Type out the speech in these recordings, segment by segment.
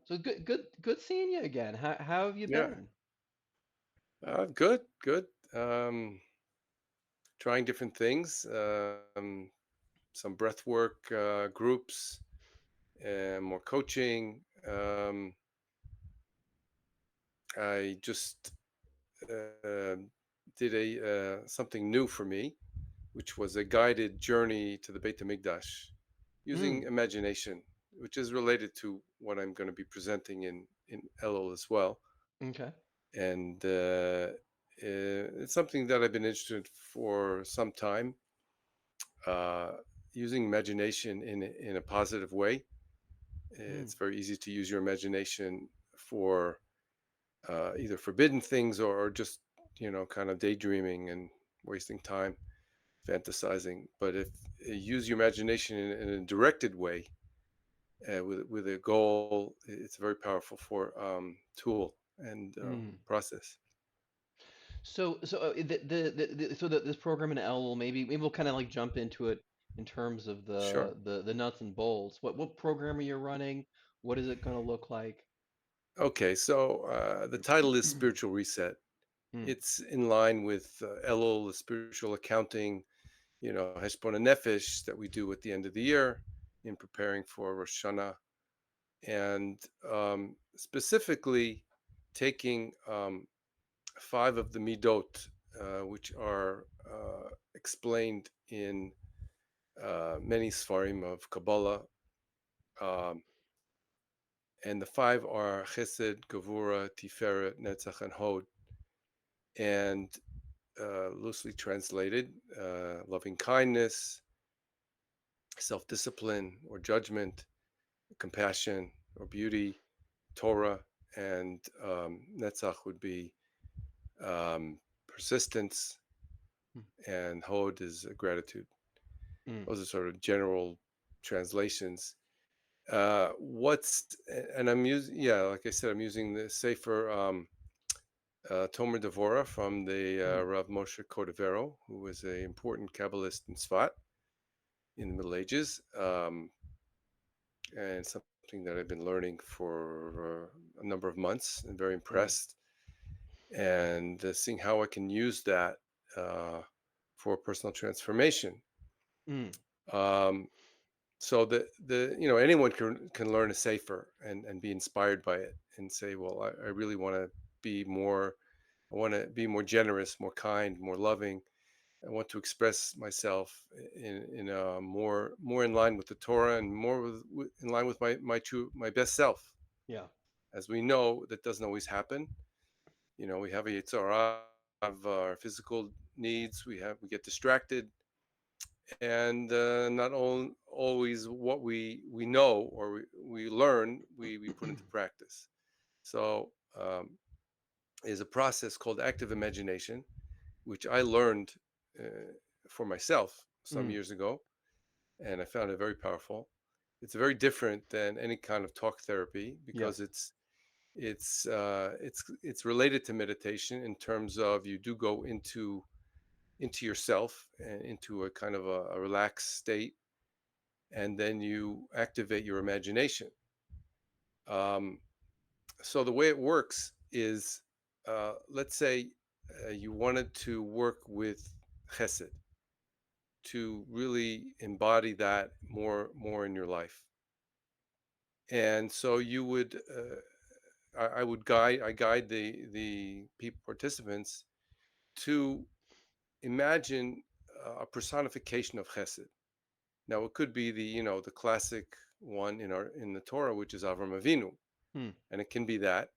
So good seeing you again. How have you Yeah. been? Good, good. Trying different things. Some breath work groups, and more coaching. I just did a something new for me, which was a guided journey to the Beit Hamikdash using Mm, imagination, which is related to what I'm going to be presenting in Elul as well. okay. And it's something that I've been interested for some time. Uh, Using imagination in a positive way. Mm, It's very easy to use your imagination for either forbidden things or just kind of daydreaming and wasting time fantasizing. But if you use your imagination in a directed way with a goal, it's a very powerful for tool and mm. process. This program in Elul, maybe we'll kind of like jump into it in terms of Sure. the nuts and bolts. What program are you running? What is it going to look like? Okay, so the title is Spiritual Reset. Mm, It's in line with Elul, the spiritual accounting, Heshbon Nefesh that we do at the end of the year in preparing for Rosh Hashanah, and specifically taking five of the midot, which are explained in many Sfarim of Kabbalah. Um, and the five are Chesed, Gevura, Tiferet, Netzach, and Hod. And loosely translated, loving kindness, self discipline or judgment, compassion or beauty, Torah, and Netzach would be persistence, mm, and Hod is gratitude. mm, Those are sort of general translations. What's and I'm using yeah, like I said, I'm using the Sefer Tomer Devora from the mm, Rav Moshe Cordovero, who was an important Kabbalist in Sfat in the Middle Ages, and something that I've been learning for a number of months, and very mm, impressed, and seeing how I can use that uh, for personal transformation. mm. Um, so the anyone can learn a safer and be inspired by it and say, well, I really want to be more. I want to be more generous, more kind, more loving. I want to express myself in a more in line with the Torah and more in line with my best self. Yeah. As we know, that doesn't always happen. We have a yitzhara, have our physical needs. We get distracted, and not always what we know or we learn we put into practice. So is a process called active imagination, which I learned uh, for myself some Mm, years ago, and I found it very powerful. It's very different than any kind of talk therapy yeah. because it's related to meditation in terms of you do go into yourself and into a kind of a relaxed state, and then you activate your imagination. Um, so the way it works is, let's say you wanted to work with chesed, to really embody that more in your life. And so you would I guide the people participants to imagine a personification of chesed. Now it could be the classic one in the Torah, which is Avram Avinu, Mm, and it can be that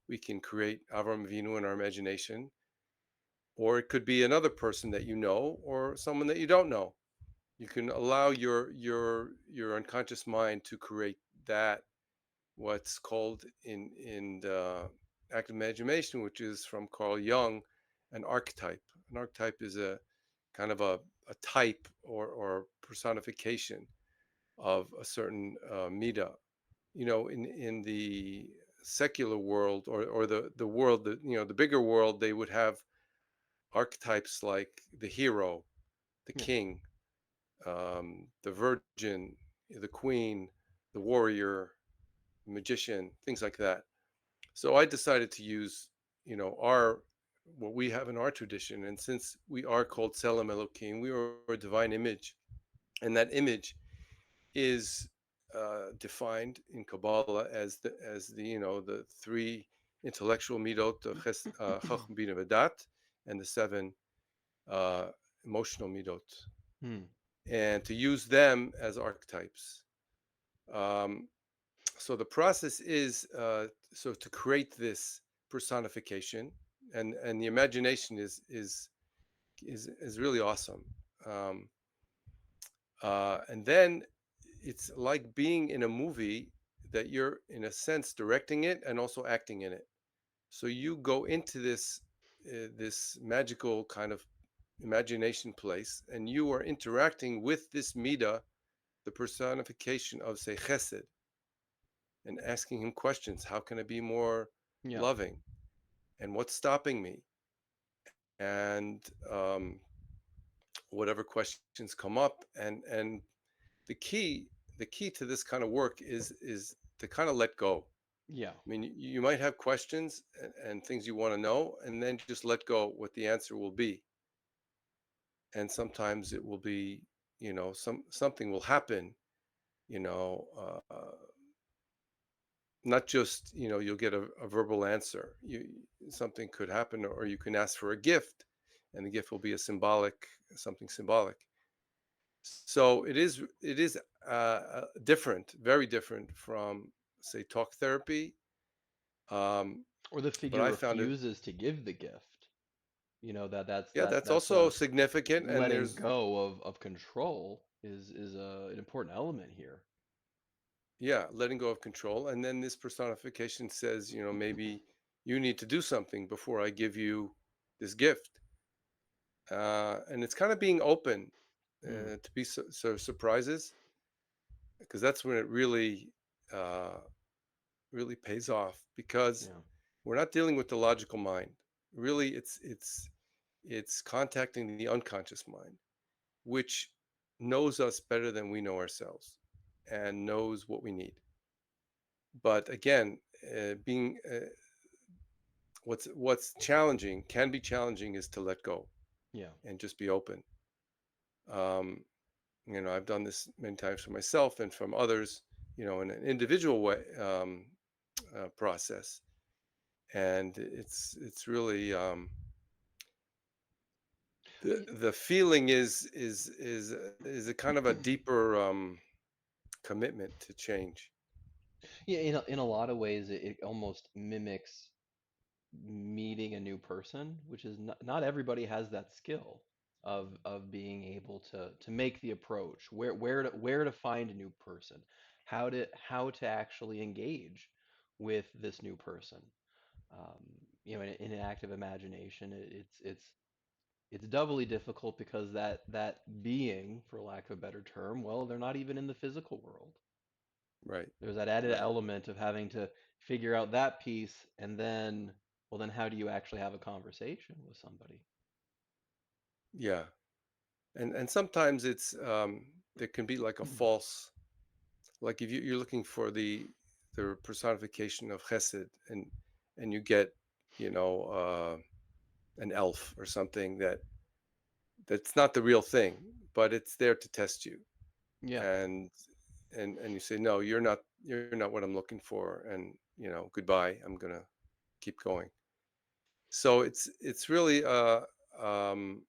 we can create Avram Avinu in our imagination, or it could be another person that you know or someone that you don't know. You can allow your unconscious mind to create that, what's called in the active imagination, which is from Carl Jung, an archetype. An archetype is a kind of a type or personification of a certain mida. In the secular world, or the world that the bigger world, they would have archetypes like the hero, the yeah. king, the virgin, the queen, the warrior, magician, things like that. So I decided to use, our what we have in our tradition, and since we are called Tselem Elokim, we are a divine image, and that image is defined in Kabbalah as the the three intellectual midot of Chacham Bina V'dat, and the seven uh, emotional midot, Hmm. and to use them as archetypes. Um, so the process is so to create this personification, and the imagination is really awesome. Um, and then it's like being in a movie that you're in a sense directing it and also acting in it. So you go into this magical kind of imagination place, and you are interacting with this mida, the personification of say chesed, and asking him questions. How can I be more Yeah. loving? And what's stopping me? And whatever questions come up, and the key the key to this kind of work is to kind of let go. Yeah. I mean, you might have questions and things you want to know, and then just let go what the answer will be. And sometimes it will be, something will happen, you know, not just, you'll get a verbal answer. Something could happen, or you can ask for a gift, and the gift will be something symbolic. So it is different, very different from say talk therapy. Um, Or the but figure I found it, refuses to give the gift. You know, yeah, that's that's also a significant. And letting there's, go of control is an important element here. yeah, letting go of control. And then this personification says, maybe you need to do something before I give you this gift. And it's kind of being open Hmm. to be so surprises, because that's when it uh, really pays off, because Yeah. we're not dealing with the logical mind. Really, it's contacting the unconscious mind, which knows us better than we know ourselves and knows what we need. But again, being what's challenging, can be challenging, is to let go Yeah. and just be open. Um, I've done this many times for myself and from others, in an individual way, process, and it's really Y- the feeling is a kind of a deeper commitment to change. Yeah, in a lot of ways, it almost mimics meeting a new person, which is not everybody has that skill of being able to make the approach, where to find a new person, how to actually engage with this new person. Um, in an active imagination, it's doubly difficult because that being, for lack of a better term, well, they're not even in the physical world. Right, There's that added right. element of having to figure out that piece, and then, well, then how do you actually have a conversation with somebody? Yeah, and sometimes there can be like a false, like if you're looking for the personification of chesed, and you get, you know uh an elf or something that's not the real thing, but it's there to test you. Yeah. And and and you say, no, you're not what I'm looking for, and goodbye, I'm gonna keep going. So it's really um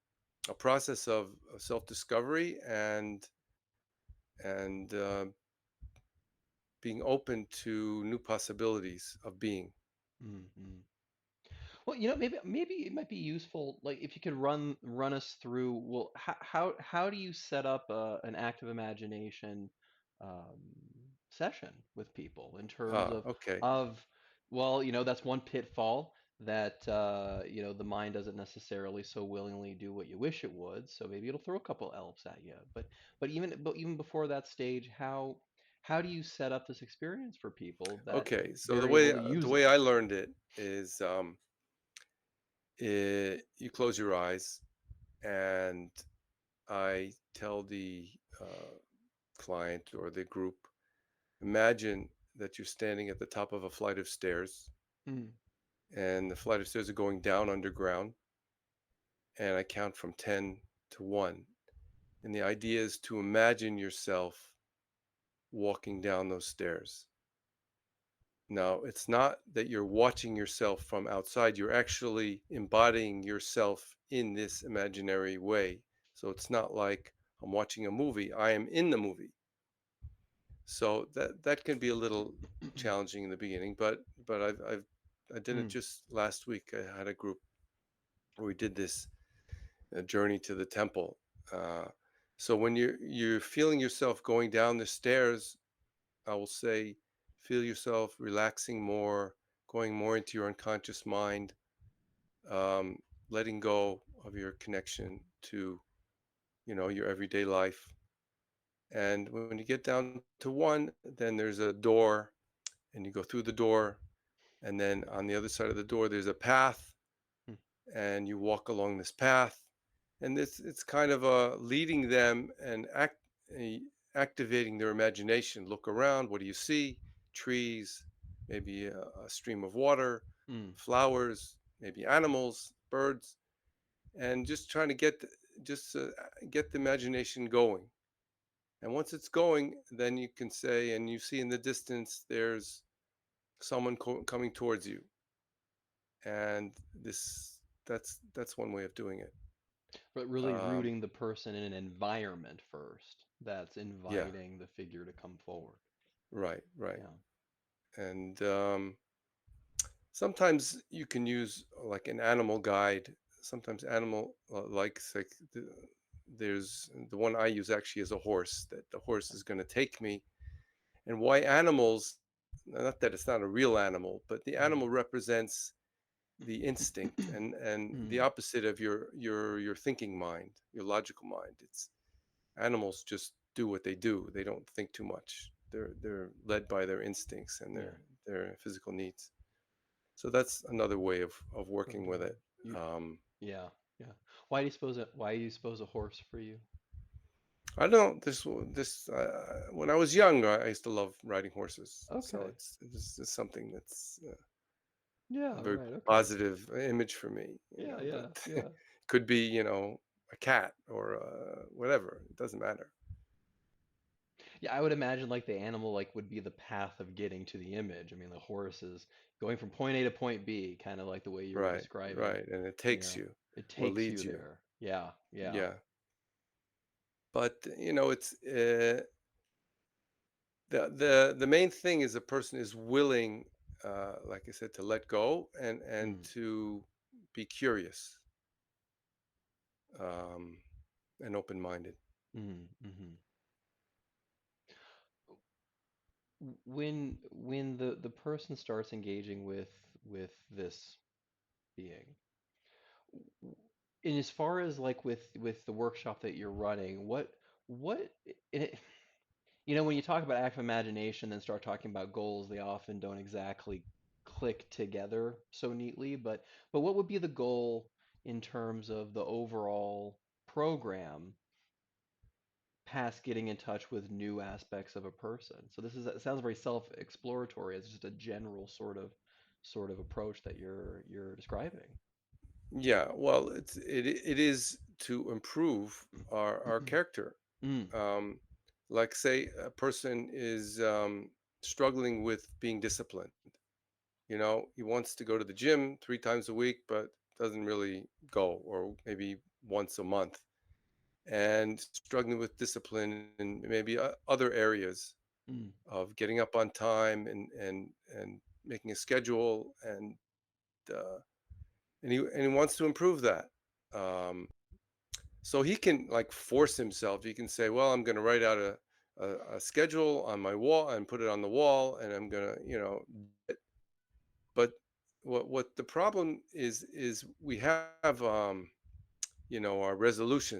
a process of self-discovery, and being open to new possibilities of being. Hmm. Well, maybe it might be useful, like if you could run us through, well, how do you set up an active imagination um, session with people in terms Okay. of well, that's one pitfall that the mind doesn't necessarily so willingly do what you wish it would, so maybe it'll throw a couple elves at you. But even before that stage, how do you set up this experience for people that Okay, so the they're way able to the use way it? I learned it is, you close your eyes, and I tell the client or the group, imagine that you're standing at the top of a flight of stairs, Mm. and the flight of stairs are going down underground, and I count from 10 to 1. And the idea is to imagine yourself walking down those stairs. Now, it's not that you're watching yourself from outside, you're actually embodying yourself in this imaginary way. So it's not like I'm watching a movie, I am in the movie. So that can be a little challenging in the beginning, but I did it Mm. just last week. I had a group where we did this journey to the temple. Uh, so when you're feeling yourself going down the stairs, I will say, feel yourself relaxing more, going more into your unconscious mind, um, letting go of your connection to your everyday life. And when you get down to 1, then there's a door, and you go through the door, and then on the other side of the door there's a path, Mm. and you walk along this path, and it's kind of leading them and uh, activating their imagination. Look around, what do you see? Trees, maybe a stream of water, Mm. flowers, maybe animals, birds, and just trying to just get the imagination going. And once it's going, then you can say, and you see in the distance there's someone coming towards you, and that's one way of doing it. But really um rooting the person in an environment first that's yeah, inviting the figure to come forward. right. Yeah. And sometimes you can use like an animal guide. Sometimes animal like there's the one I use actually is a horse, that the horse is going to take me. And why animals, not that it's not a real animal, but the Mm. animal represents the instinct and the Mm. opposite of your thinking mind, your logical mind. It's animals just do what they do. They don't think too much. They're led by their instincts and Yeah. their physical needs. So that's another way of Right working with on. it. You. um Yeah. Yeah. Why do you suppose a horse for you? I don't know, this when I was young, I used to love riding horses, so Okay. it's something that's Yeah. a very Right. Okay. positive image for me, Yeah. but Yeah. Yeah. could be, a cat or whatever. It doesn't matter. Yeah, I would imagine like the animal like would be the path of getting to the image. I mean, the horse is going from point A to point B, kind of like the way you were Right, describing. right, and it You takes know, you it or takes you leads you. there. Yeah, yeah. Yeah, but it's the main thing is a person is willing, like I said, to let go and Mm, to be curious, um, and open minded. mm, mm-hmm. When the person starts engaging with this being, w- and as far as like with the workshop that you're running, what it, when you talk about active imagination and start talking about goals, they often don't exactly click together so neatly. But what would be the goal in terms of the overall program past getting in touch with new aspects of a person? So it sounds very self-exploratory. It's just a general sort of approach that you're describing. Yeah, well, it is to improve our character. Mm, Um, like say a person is struggling with being disciplined. He wants to go to the gym 3 times a week, but doesn't really go, or maybe once a month, and struggling with discipline and maybe other areas mm, of getting up on time and making a schedule, and he wants to improve that. Um, so he can like force himself. He can say, "Well, I'm going to write out a schedule on my wall and put it on the wall, and I'm going to, but what the problem is we have our resolutions,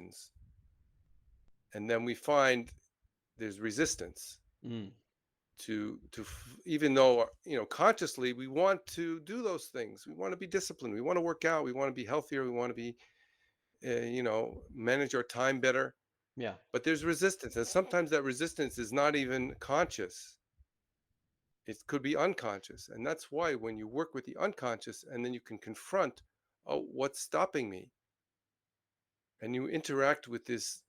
and then we find there's resistance mm. even though consciously we want to do those things. We want to be disciplined, we want to work out, we want to be healthier, we want to be manage our time better, Yeah. but there's resistance, and sometimes that resistance is not even conscious. It could be unconscious. And that's why when you work with the unconscious and then you can confront, oh, what's stopping me? And you interact with this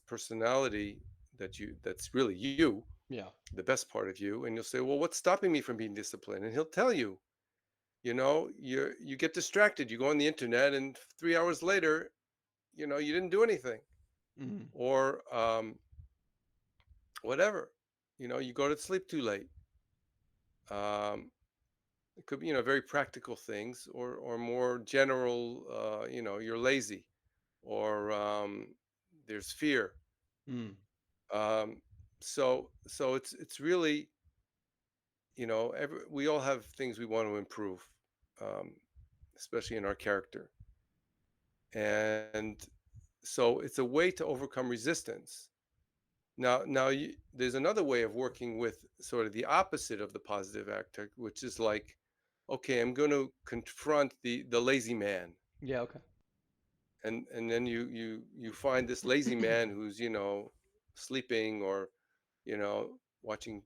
personality that's really you, Yeah. the best part of you, and you'll say, well, what's stopping me from being disciplined? And he'll tell you, you get distracted. You go on the internet, and 3 hours later, you didn't do anything, Hmm. or whatever. You go to sleep too late. Um, it could be very practical things, or more general. You're lazy, or there's fear. Mm. Um, so it's really, we all have things we want to improve, um, especially in our character, and so it's a way to overcome resistance. Now, there's another way of working with sort of the opposite of the positive actor, which is like, okay, I'm going to confront the lazy man, Yeah. Okay. and then you find this lazy man who's sleeping, or watching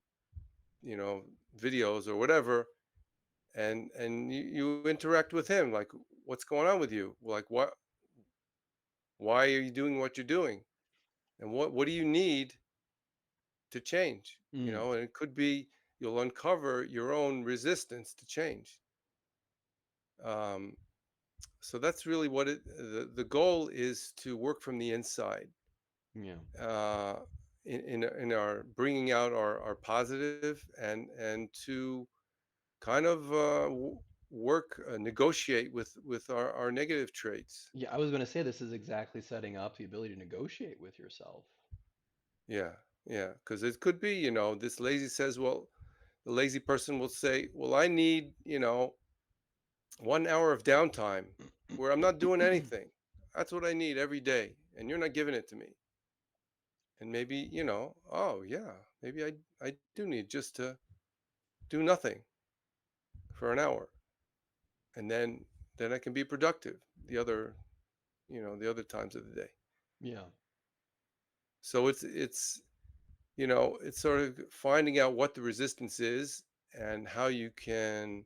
videos or whatever, and you interact with him, like, what's going on with you, like, why are you doing what you're doing, and what do you need to change, Mm. and it could be you'll uncover your own resistance to change. um, so that's really what the goal is, to work from the inside, Yeah. uh, in our bringing out our positive, and to kind of work, negotiate with our negative traits. Yeah. I was going to say this is exactly setting up the ability to negotiate with yourself. Yeah, yeah, because it could be, this lazy says, well, the lazy person will say, well, I need, 1 hour of downtime where I'm not doing anything. That's what I need every day, and you're not giving it to me. And maybe, oh yeah, maybe I do need just to do nothing for an hour, and then I can be productive the other times of the day. Yeah. So it's sort of finding out what the resistance is, and how you can,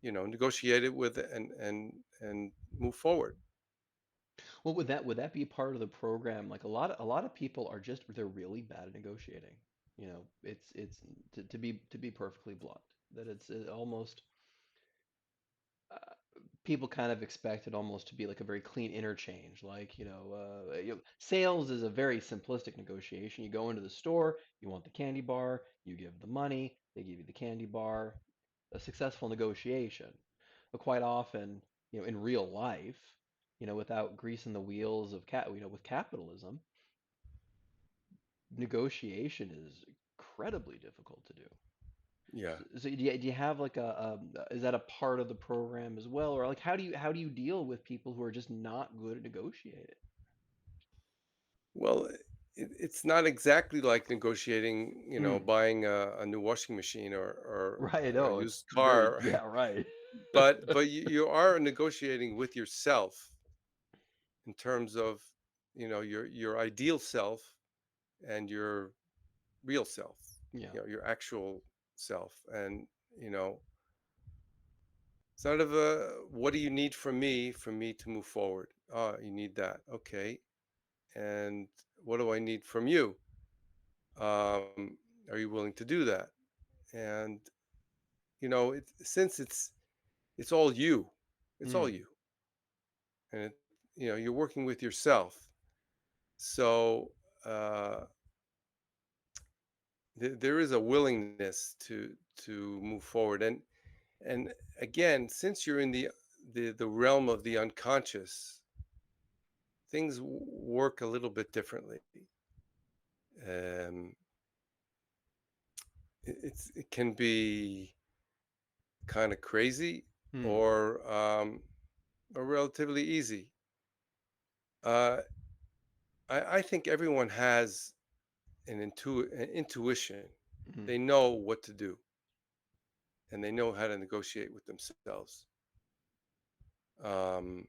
negotiate it with it, and move forward. Well, would that be part of the program? Like a lot of people are just they're really bad at negotiating. It's to be perfectly blunt, that it's almost uh, people kind of expect it almost to be like a very clean interchange. Like, sales is a very simplistic negotiation. You go into the store, you want the candy bar, you give the money, they give you the candy bar. A successful negotiation. But quite often, in real life, without greasing the wheels of with capitalism, negotiation is incredibly difficult to do. Yeah. So do you have like is that a part of the program as well, or like how do you deal with people who are just not good at negotiating? Well, it's not exactly like negotiating, Mm, buying a new washing machine, or right. a Oh, it's used very, car, yeah, right. but you are negotiating with yourself, in terms of, your ideal self, and your real self, Yeah. your actual self, and sort of a, what do you need from me to move forward? Ah, you need that, okay. And what do I need from you? um, are you willing to do that? And since it's all you, it's all Mm, you, and you're working with yourself. So there is a willingness to move forward, and again, since you're in the realm of the unconscious, things work a little bit differently. um, it can be kind of crazy, mm, or relatively easy. Uh, I think everyone has an intuition. mm. They know what to do, and they know how to negotiate with themselves. Um,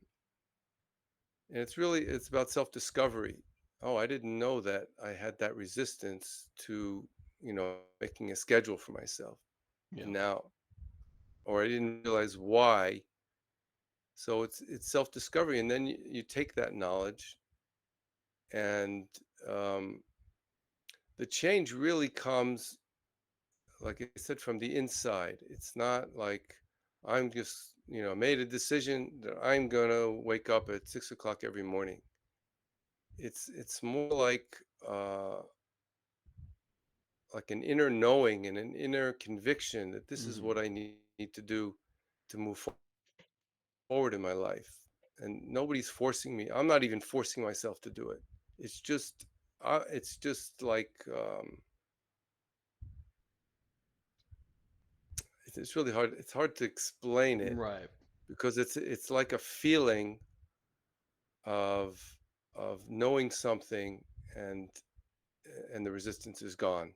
and it's about self discovery. Oh, I didn't know that I had that resistance to making a schedule for myself. Yeah. and now, or I didn't realize why. So it's self-discovery, and then you take that knowledge, and um, the change really comes, like I said, from the inside. It's not like I'm just, made a decision that I'm gonna wake up at 6 o'clock every morning. It's more like an inner knowing and an inner conviction that this is Hmm. what I need to do to move forward in my life. And nobody's forcing me. I'm not even forcing myself to do it. It's just, it's really hard. It's hard to explain it Right. because it's like a feeling of knowing something, and the resistance is gone.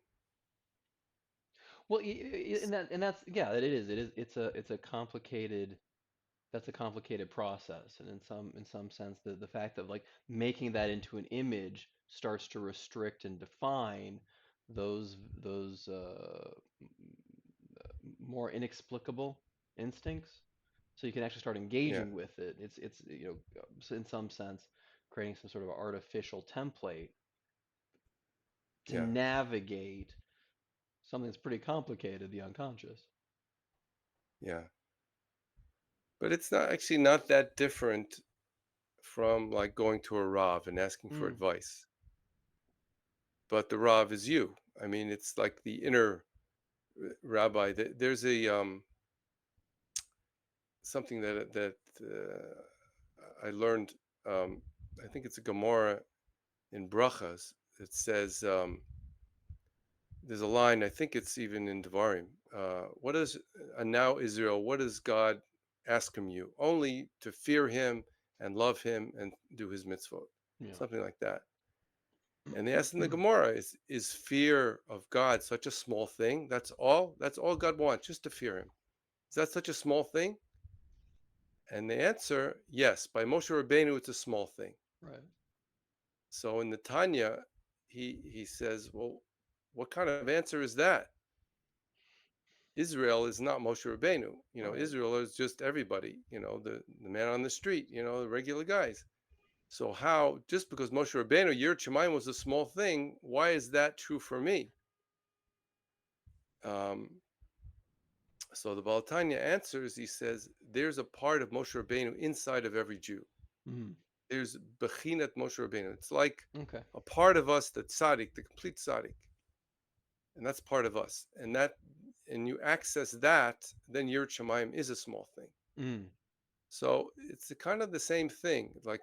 Well, and that's yeah, it is. It is. It's a complicated. That's a complicated process, and in some sense, the fact of like making that into an image starts to restrict and define those more inexplicable instincts. So you can actually start Yeah, engaging with it. It's in some sense creating some sort of artificial template to yeah, navigate something that's pretty complicated, the unconscious. yeah. But it's not that different from like going to a Rav and asking for Mm, advice. But the Rav is you. I mean, it's like the inner rabbi. There's a something I learned. Um, I think it's a Gemara in Brachas. It says, there's a line. I think it's even in Devarim. What is now Israel? What does God ask from you? Only to fear Him and love Him and do His mitzvot. yeah. Something like that. And they ask in the Gemara, is fear of God such a small thing? That's all? That's all God wants, just to fear Him. Is that such a small thing? And the answer, yes. By Moshe Rabbeinu, it's a small thing. Right. So in the Tanya, he says, well, what kind of answer is that? Israel is not Moshe Rabbeinu. Right. Israel is just everybody, the man on the street, the regular guys. So how, just because Moshe Rabbeinu, Yirat Shamayim was a small thing, why is that true for me? Um, so the Baal Tanya answers, he says, there's a part of Moshe Rabbeinu inside of every Jew. Mm, There's Bechinat Moshe Rabbeinu. It's like okay. a part of us, the tzaddik, the complete tzaddik. And that's part of us. And you access that, then Yirat Shamayim is a small thing. Mm, So it's kind of the same thing. Like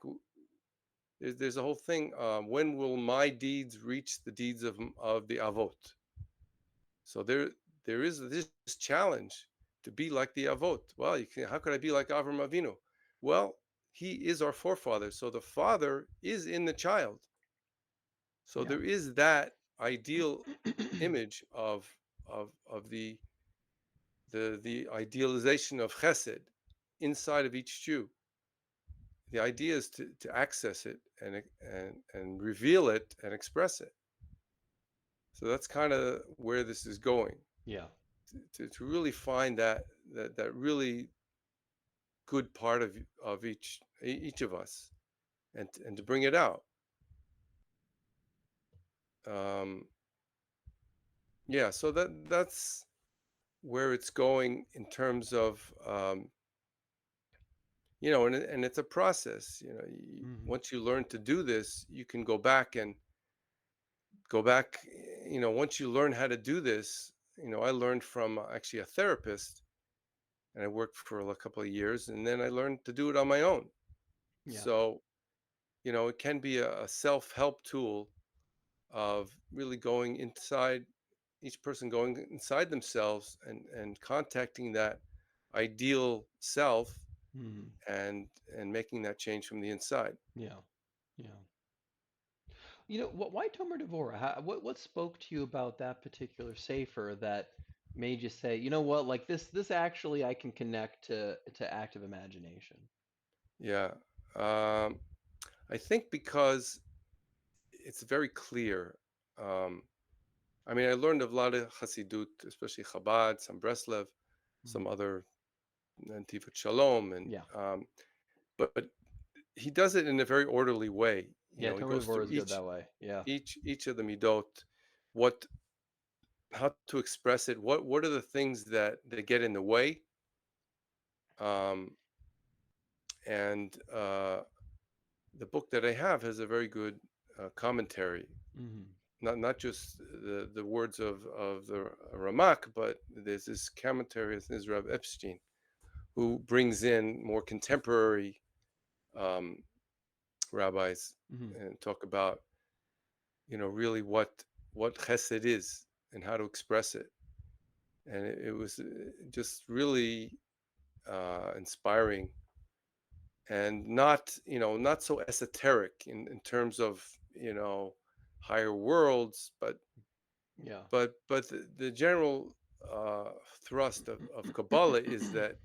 there's a whole thing. When will my deeds reach the deeds of the avot? So there is this challenge to be like the avot. Well, how could I be like Avram Avinu? Well, he is our forefather. So the father is in the child. So yeah. there is that ideal image of the idealization of Chesed inside of each Jew. The idea is to access it and reveal it and express it. So that's kind of where this is going, Yeah. to really find that really good part of each of us, and to bring it out. Um, yeah, so that's where it's going in terms of, and it's a process. Hmm. Once you learn to do this, you can go back. Once you learn how to do this, I learned from actually a therapist, and I worked for a couple of years, and then I learned to do it on my own. Yeah. So it can be a self-help tool of really going inside, each person going inside themselves, and contacting that ideal self, Hmm. and making that change from the inside. Yeah. Yeah. Why Tomer Devorah? What spoke to you about that particular safer that made you say, you know what, like this actually I can connect to active imagination. Yeah. um, I think because it's very clear. um, I mean, I learned a lot of Hasidut, especially Chabad, some Breslev, some Hmm. other Antifat Shalom, and Yeah. but he does it in a very orderly way. You Yeah, know, he Tomer goes through Devorah is good that way. Yeah. each of the midot, what how to express it, what are the things that get in the way, um, and the book that I have has a very good commentary, Hmm. not just the words of the Ramak, but there's this commentary of Israel Epstein, who brings in more contemporary um, rabbis Hmm. and talk about, really what chesed is and how to express it. And it was just really inspiring, and not so esoteric in terms of higher worlds, Yeah. but the general uh, thrust of Kabbalah is that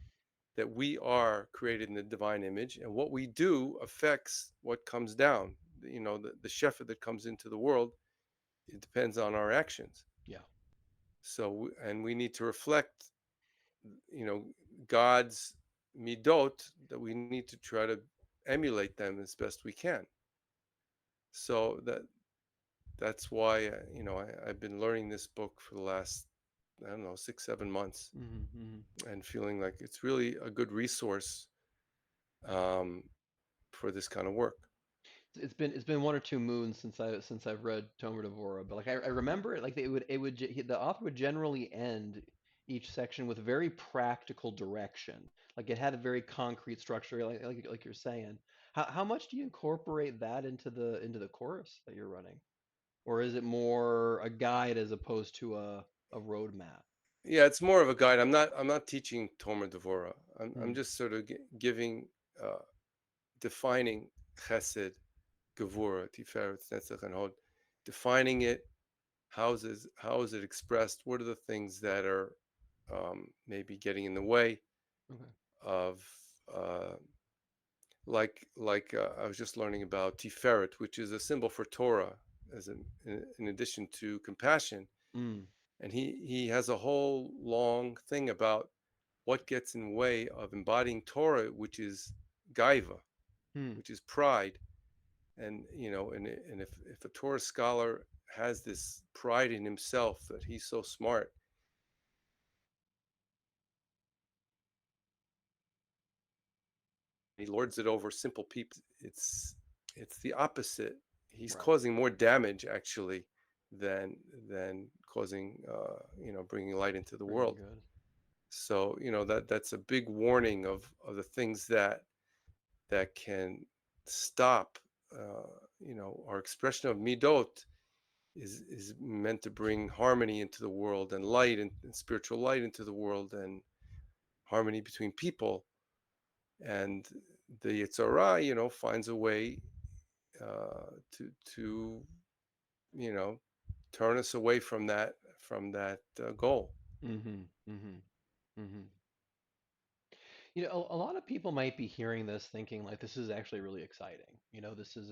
we are created in the divine image, and what we do affects what comes down. The shepherd that comes into the world, it depends on our actions. Yeah. So, and we need to reflect, you know, God's midot, that we need to try to emulate them as best we can. So that's why I've been learning this book for the last, I don't know, 6 7 months, Hmm. Hmm. and feeling like it's really a good resource um, for this kind of work. It's been 1 or 2 moons since I've read Tomer Devorah, but like I remember it like the author would generally end each section with very practical direction. Like it had a very concrete structure, like you're saying. How much do you incorporate that into the course that you're running, or is it more a guide as opposed to a roadmap? Yeah, it's more of a guide. I'm not teaching Tomer Devorah. I'm Mm, just sort of giving, defining Chesed, Gevura, Tiferet, Netzach, and Hod, defining it. How is it expressed? What are the things that are maybe getting in the way okay. of, uh, I was just learning about Tiferet, which is a symbol for Torah, as in addition to compassion. Mm, And he has a whole long thing about what gets in the way of embodying Torah, which is gaiva, mm, which is pride. And if a Torah scholar has this pride in himself that he's so smart, he lords it over simple people. It's the opposite. He's right. causing more damage, actually, than causing, bringing light into the Bringing world. good. So that's a big warning of the things that can stop. Our expression of midot is meant to bring harmony into the world, and light, and spiritual light into the world, and harmony between people. And the Yitzhara, finds a way to you know turn us away from that goal. Mm-hmm. Mm-hmm. Mm-hmm. A lot of people might be hearing this thinking like this is actually really exciting. This is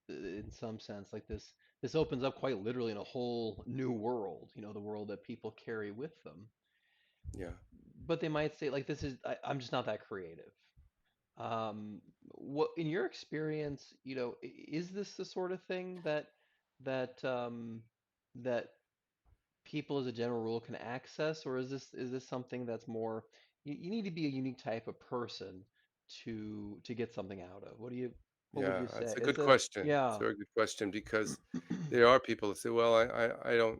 in some sense, like this opens up quite literally in a whole new world, the world that people carry with them. Yeah, But they might say like I'm just not that creative. What in your experience, is this the sort of thing that that people as a general rule can access, or is this something that's more you need to be a unique type of person to get something out of? What would yeah, you say? that's a Is good it question. It's a yeah. very good question, because there are people that say, well, I don't,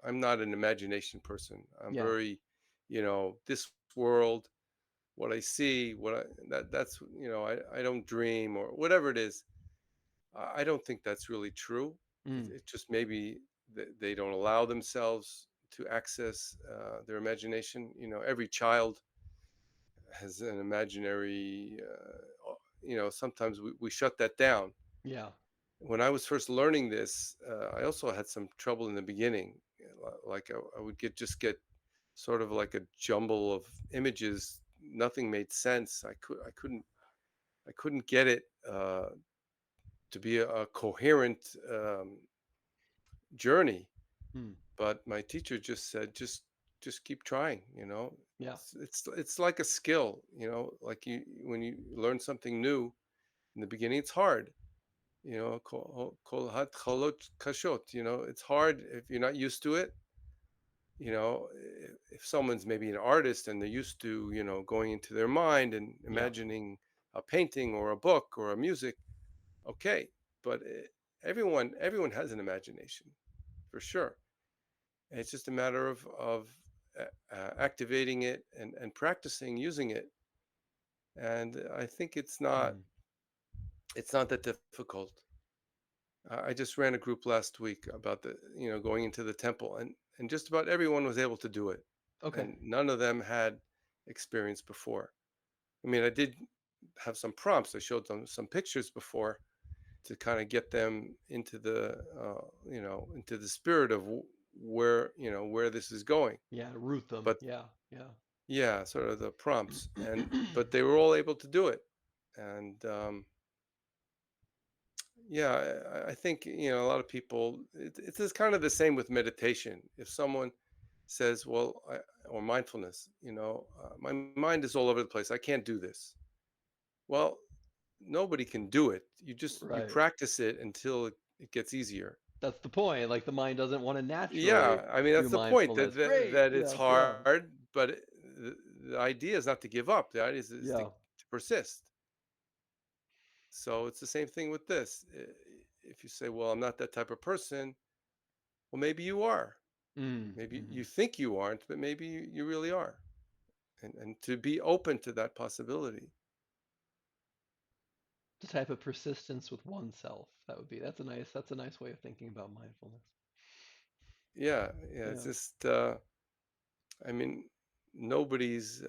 I'm not an imagination person. I'm Yeah. very, this world, what I see, that's, I don't dream, or whatever it is. I don't think that's really true. It, Mm, it just maybe they don't allow themselves to access their imagination. Every child has an imaginary, sometimes we shut that down. yeah. When I was first learning this, I also had some trouble in the beginning. Like I would just get sort of like a jumble of images. Nothing made sense. I couldn't get it to be a coherent journey. Hmm. But my teacher just said, just keep trying, you know. Yeah. It's like a skill, you know, like you when you learn something new in the beginning, it's hard. You know, kol had cholot kashot, you know, it's hard if you're not used to it. You know, if someone's maybe an artist and they're used to, you know, going into their mind and Yeah. imagining a painting or a book or a music, okay. But everyone has an imagination for sure. And it's just a matter activating it and practicing using it. And I think Mm. it's not that difficult. I just ran a group last week about the, you know, going into the temple, and just about everyone was able to do it, Okay. and none of them had experience before. I mean, I did have some prompts. I showed them some pictures before to kind of get them into the, you know, into the spirit of where, you know, where this is going. Yeah. Root them. But Yeah. Yeah. yeah, sort of the prompts, and but they were all able to do it, and yeah, I think, you know, a lot of people. It's just kind of the same with meditation. If someone says, "Well," or mindfulness, you know, my mind is all over the place. I can't do this. Well, nobody can do it. You Right. practice it until it gets easier. That's the point. Like the mind doesn't want to naturally Yeah, I mean do that's the point mindfulness. Great. that it's Yes. Yeah. hard, but the idea is not to give up. The idea is Yeah. to persist. So it's the same thing with this. If you say, "Well, I'm not that type of person," well, maybe you are. Mm. Maybe you Hmm. think you aren't, but maybe you really are. And to be open to that possibility. The type of persistence with oneself. That would be. That's a nice way of thinking about mindfulness. Yeah, yeah. It's Yeah. just, I mean, nobody's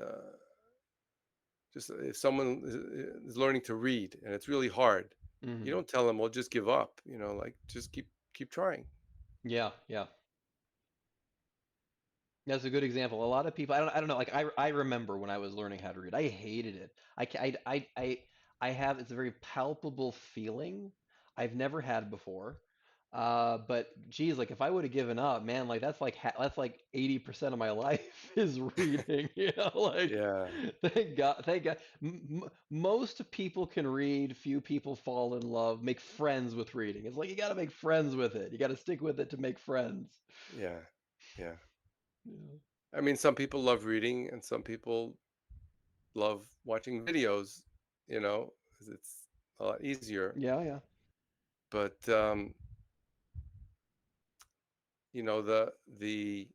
just if someone is learning to read and it's really hard, you Hmm. don't tell them, "Well, just give up." You know, like just keep trying. Yeah. Yeah. That's a good example. A lot of people, I don't know. Like I remember when I was learning how to read, I hated it. I have, it's a very palpable feeling I've never had before. But geez, like if I would have given up, man, like that's like 80% of my life is reading. You know, like Yeah, thank God. Most people can read, few people fall in love, make friends with reading. It's like you got to make friends with it. You got to stick with it to make friends. yeah, yeah. Yeah. I mean, some people love reading, and some people love watching videos. You know, 'cause it's a lot easier. Yeah, yeah. But you know, the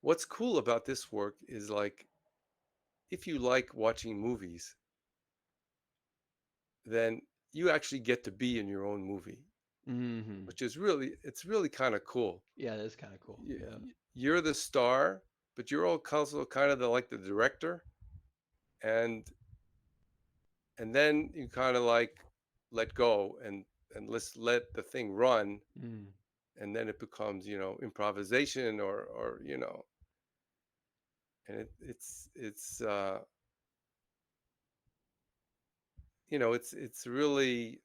what's cool about this work is like if you like watching movies, then you actually get to be in your own movie, Hmm. which is really it's really kind of cool. Yeah, that's kind of cool. Yeah. You're the star, but you're also kind of the like the director, and then you kind of like let go and let's let the thing run, Mm. and then it becomes, you know, improvisation or you know, and it's you know, it's really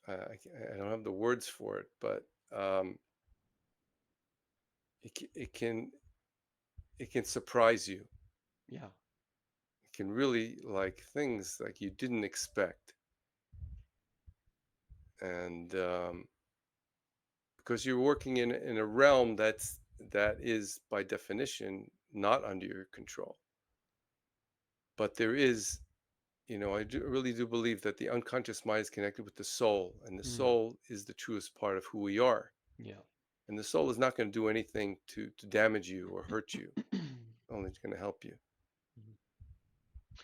I don't have the words for it, but it can surprise you. Yeah. It can really like things like you didn't expect, and because you're working in a realm that is by definition not under your control. But there is, you know, really do believe that the unconscious mind is connected with the soul, and the Mm. soul is the truest part of who we are. Yeah. And the soul is not going to do anything to damage you or hurt you. Only it's going to help you. Mhm.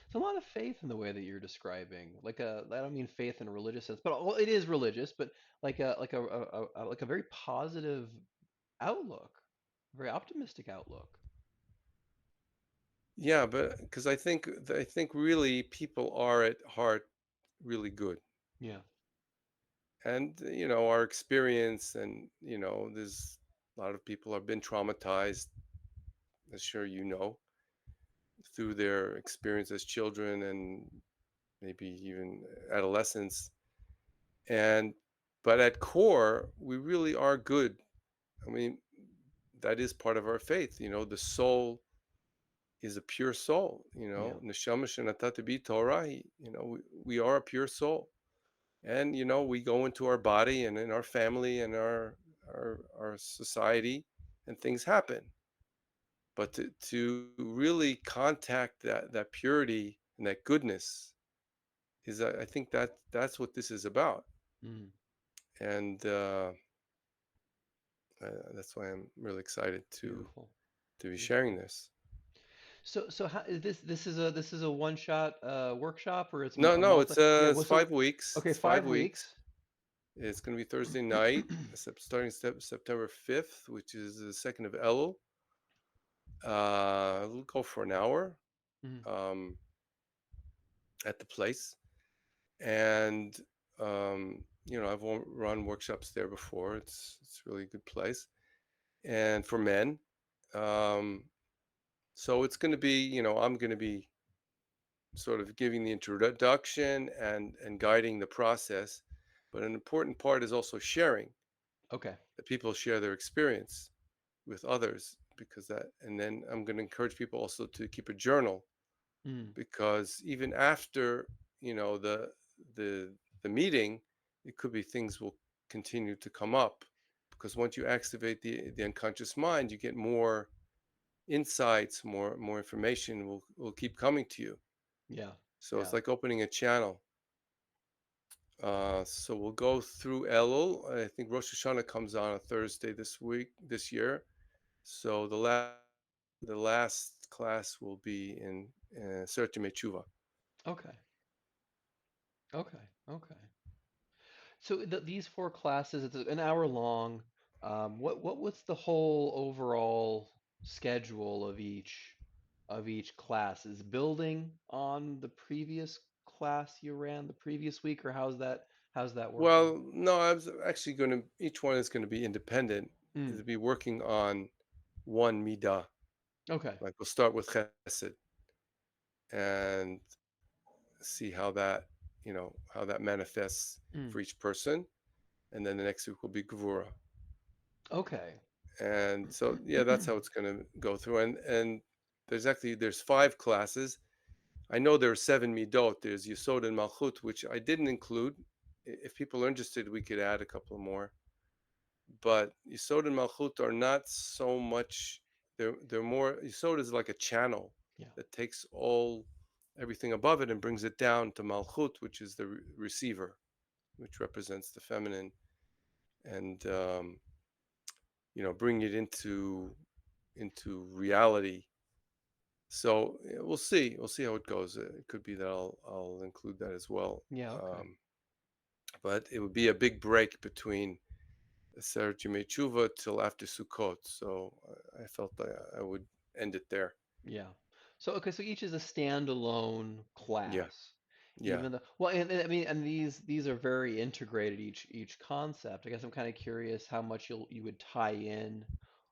It's a lot of faith in the way that you're describing. I don't mean faith in a religious sense, but well, it is religious, but like a very positive outlook, very optimistic outlook. Yeah, but because I think really people are at heart really good, Yeah. and you know our experience, and you know there's a lot of people have been traumatized, as sure you know, through their experience as children and maybe even adolescence, and but at core, we really are good. I mean, that is part of our faith. The soul is a pure soul. Yeah. Neshama shenatata bi Torah. We are a pure soul, and we go into our body and in our family and our society, and things happen. But to really contact that purity and that goodness is, I think that's what this is about, Mm, and that's why I'm really excited beautiful. to be sharing Beautiful. this. So how is this is a one shot workshop or it's No, a no, multi? it's Yeah. it's Well, so 5 weeks. okay, It's five 5 weeks. weeks. It's going to be Thursday night, starting September 5th, which is the second of Elul. It'll go for an hour Mm, um, at the place, and I've run workshops there before. It's really a good place, and for men. Um, so it's going to be, I'm going to be sort of giving the introduction and guiding the process, but an important part is also sharing. okay. That people share their experience with others, because that, and then I'm going to encourage people also to keep a journal, Mm, because even after the the meeting, it could be things will continue to come up, because once you activate the unconscious mind, you get more insights, more information will keep coming to you. yeah. So it's Yeah. like opening a channel. So we'll go through Elul. I think Rosh Hashanah comes on a Thursday this year. So the last class will be in Serta Mechuva. Okay. Okay. Okay. So these four classes, it's an hour long. What's the whole overall schedule of each class? Is building on the previous class you ran the previous week, or how's that working? Well, no, I was actually going to. Each one is going to be independent. Mm, It'll be working on one midah. okay. Like we'll start with Chesed and see how that manifests Mm, for each person, and then the next week will be Gevura. okay. And so yeah, that's how it's going to go through. And there's 5 classes. I know there are 7 midot. There's Yesod and Malchut, which I didn't include. If people are interested, we could add a couple more. But Yesod and Malchut are not so much. They're more. Yesod is like a channel Yeah. that takes everything above it and brings it down to Malchut, which is the receiver, which represents the feminine, and bring it into reality. So yeah, we'll see. We'll see how it goes. It could be that I'll include that as well. Yeah. Okay. Um, but it would be a big break between Seret Yemei Tshuva till after Sukkot. So I felt that I would end it there. Yeah. So okay, so each is a standalone Yeah, class, yeah, even though well, and I mean, and these are very integrated each concept. I guess I'm kind of curious how much you would tie in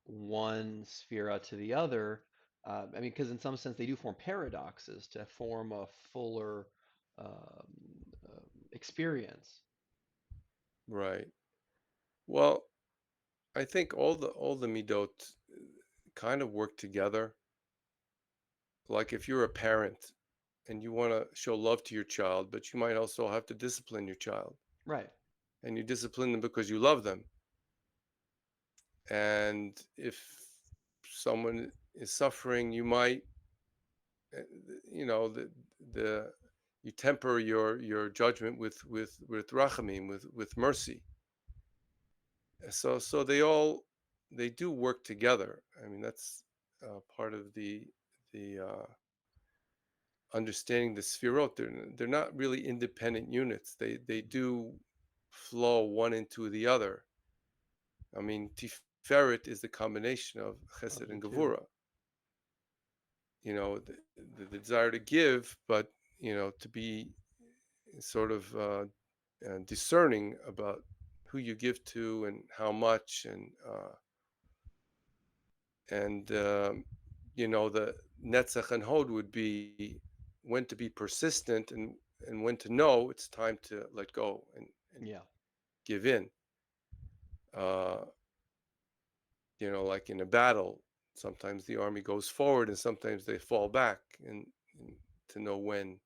one sphera to the other. I mean, because in some sense they do form paradoxes to form a fuller um, experience. right. Well, I think all the midot kind of work together. Like if you're a parent and you want to show love to your child, but you might also have to discipline your child, Right. and you discipline them because you love them. And if someone is suffering, you might, uh, the you temper your judgment with rachamim, with mercy. So they do work together. I mean, that's part of the understanding the sfirot. They're not really independent units. They do flow one into the other. I mean, Tiferet is the combination of Of Chesed the and two. Gevura. The desire to give, but to be sort of discerning about who you give to and how much, and the Netzach and Hod would be when to be persistent, and when to know it's time to let go, and Yeah. give in. Uh, like in a battle, sometimes the army goes forward and sometimes they fall back, and to know when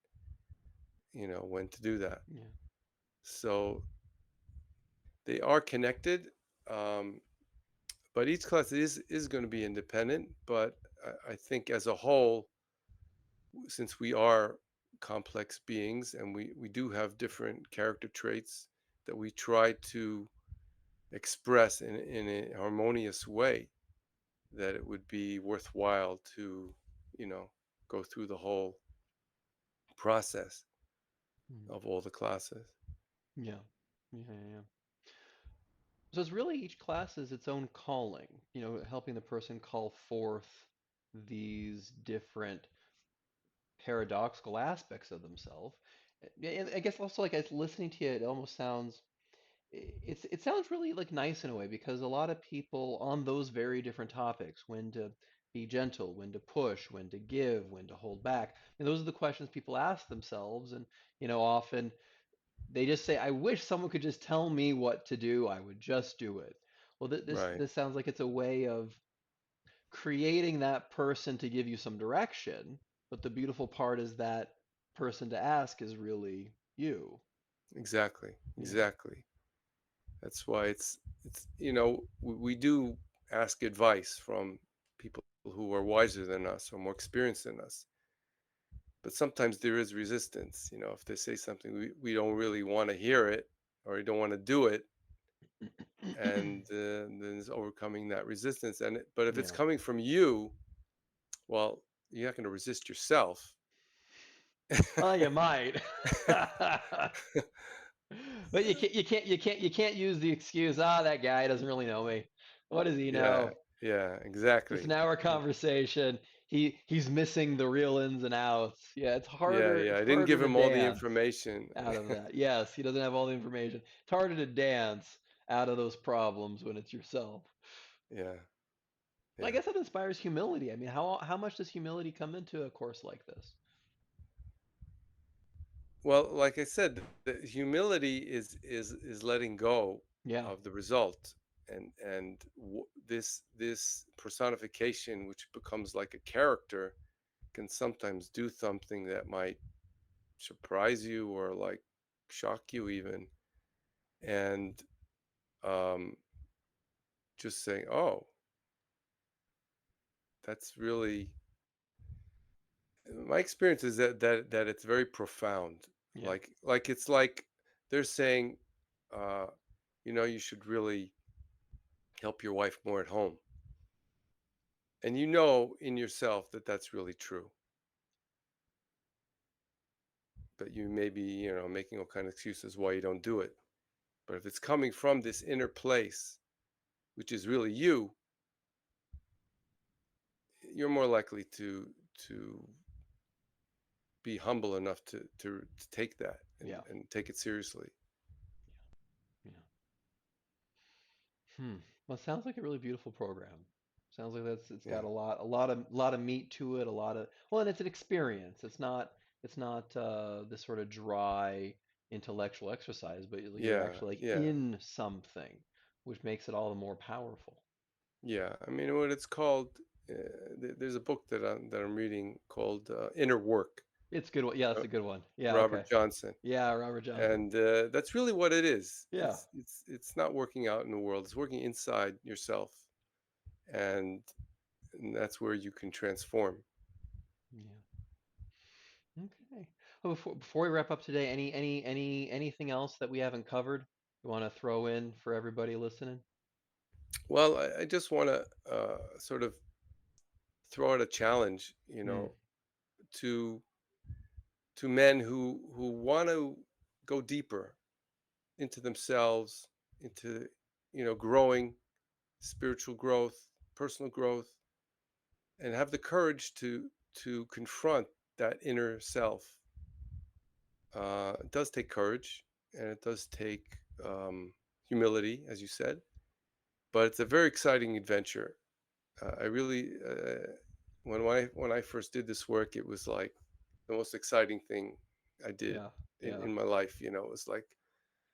to do that. Yeah. So they are connected, um, but each class is going to be independent. But I think as a whole, since we are complex beings and we do have different character traits that we try to express in a harmonious way, that it would be worthwhile to, you know, go through the whole process Mm. of all the classes. Yeah. Yeah. Yeah. Yeah. So it's really each class is its own calling, helping the person call forth these different paradoxical aspects of themselves. And I guess also like as listening to you, it almost sounds it sounds really like nice in a way because a lot of people on those very different topics, when to be gentle, when to push, when to give, when to hold back, and those are the questions people ask themselves. And often they just say, I wish someone could just tell me what to do. I would just do it. Well, Right. this sounds like it's a way of creating that person to give you some direction. But the beautiful part is that person to ask is really you. Exactly. Yeah. Exactly. That's why it's we do ask advice from people who are wiser than us or more experienced than us. But sometimes there is resistance. If they say something, we don't really want to hear it, or we don't want to do it, and then it's overcoming that resistance. But if it's Yeah. coming from you, well, you're not going to resist yourself. Well, you might. But you can't use the excuse, that guy doesn't really know me. What does he Yeah, know? yeah, Just an exactly. hour conversation. He's missing the real ins and outs. Yeah, it's Yeah, harder yeah. it's I didn't harder give to him all the dance information. out of that. Yes, he doesn't have all the information. It's harder to dance out of those problems when it's yourself. Yeah, I yeah. guess that inspires humility. I mean, how much does humility come into a course like this? Well, like I said, the humility is letting go Yeah. of the result, and this personification, which becomes like a character, can sometimes do something that might surprise you or like shock you even, and um, just saying, "Oh, that's really." My experience is that it's very profound. Yeah. Like it's like they're saying, uh, you should really help your wife more at home. And you know in yourself that that's really true. But you may be, making all kind of excuses why you don't do it. But if it's coming from this inner place, which is really you, you're more likely to be humble enough to take that and, Yeah. and take it seriously. Yeah. Yeah. Well, it sounds like a really beautiful program. Sounds like it's got Yeah. a lot of meat to it, a lot of well, and it's an experience. It's not this sort of dry intellectual exercise, but you're Yeah. actually like Yeah. in something, which makes it all the more powerful. Yeah. I mean, what it's called, there's a book that I'm reading called Inner Work, It's a good one. Yeah, that's uh, a good one. Yeah, Robert okay. Johnson. Yeah, Robert Johnson. And that's really what it is. Yeah. It's not working out in the world. It's working inside yourself, and, and that's where you can transform. Yeah. Okay. Well, before we wrap up today, anything else that we haven't covered you want to throw in for everybody listening? Well, I just want to sort of throw out a challenge, Hmm. to men who want to go deeper into themselves, into growing, spiritual growth, personal growth, and have the courage to confront that inner self. It does take courage, and it does take humility, as you said, but it's a very exciting adventure. I really, when I first did this work, it was like the most exciting thing I did Yeah. in, Yeah. in my life. It was like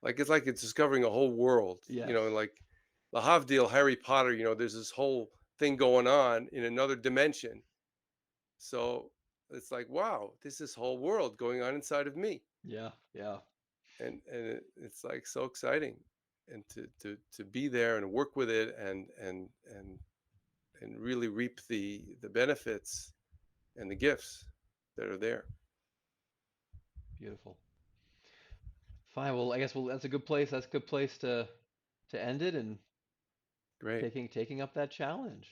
Like it's discovering a whole world, Yes. and like the Havdil, Harry Potter, there's this whole thing going on in another dimension. So it's like, wow, this is whole world going on inside of me, Yeah. Yeah. it's like so exciting, and to be there and work with it, and really reap the benefits and the gifts that are there. Beautiful. Fine. Well, I guess that's a good place. That's a good place to end it and Great, taking up that challenge.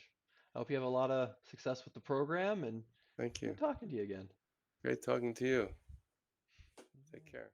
I hope you have a lot of success with the program and thank good you. talking to you again. Great talking to you. Take care.